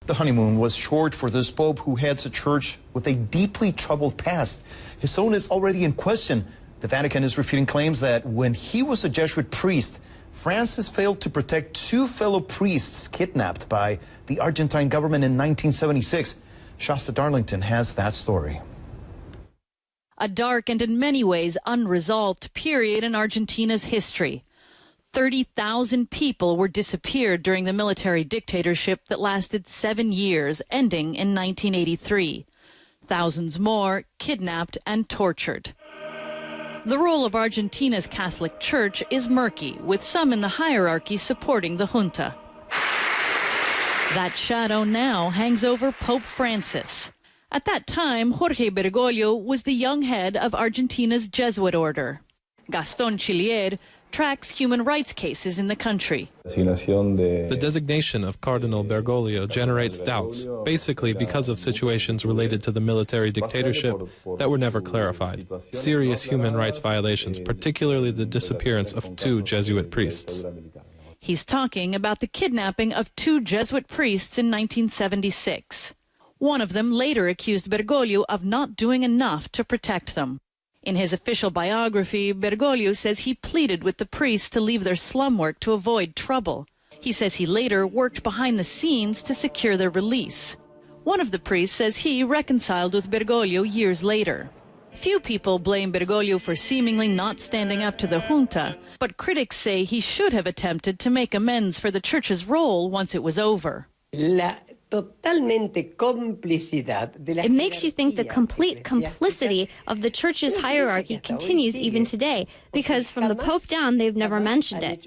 The honeymoon was short for this pope who heads a church with a deeply troubled past. His own is already in question. The Vatican is refuting claims that when he was a Jesuit priest, Francis failed to protect two fellow priests kidnapped by the Argentine government in 1976. Shasta Darlington has that story. A dark and in many ways unresolved period in Argentina's history. 30,000 people were disappeared during the military dictatorship that lasted 7 years, ending in 1983. Thousands more kidnapped and tortured. The role of Argentina's Catholic Church is murky, with some in the hierarchy supporting the junta. That shadow now hangs over Pope Francis. At that time, Jorge Bergoglio was the young head of Argentina's Jesuit order. Gaston Chillier tracks human rights cases in the country. The designation of Cardinal Bergoglio generates doubts, basically because of situations related to the military dictatorship that were never clarified. Serious human rights violations, particularly the disappearance of two Jesuit priests. He's talking about the kidnapping of two Jesuit priests in 1976. One of them later accused Bergoglio of not doing enough to protect them. In his official biography, Bergoglio says he pleaded with the priests to leave their slum work to avoid trouble. He says he later worked behind the scenes to secure their release. One of the priests says he reconciled with Bergoglio years later. Few people blame Bergoglio for seemingly not standing up to the junta, but critics say he should have attempted to make amends for the church's role once it was over. It makes you think the complete complicity of the church's hierarchy continues even today, because from the Pope down, they've never mentioned it.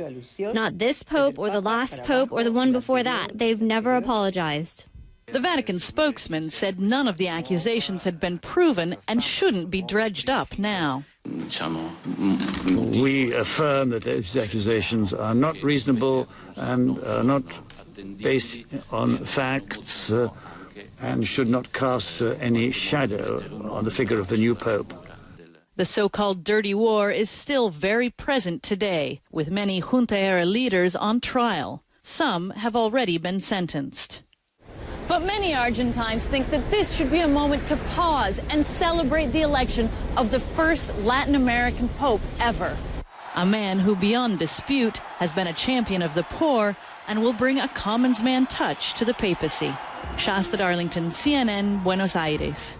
Not this Pope or the last Pope or the one before that. They've never apologized. The Vatican spokesman said none of the accusations had been proven and shouldn't be dredged up now. We affirm that these accusations are not reasonable and are not based on facts and should not cast any shadow on the figure of the new Pope. The so-called dirty war is still very present today, with many junta-era leaders on trial. Some have already been sentenced. But many Argentines think that this should be a moment to pause and celebrate the election of the first Latin American Pope ever. A man who, beyond dispute, has been a champion of the poor and will bring a commons man touch to the papacy. Shasta Darlington, CNN, Buenos Aires.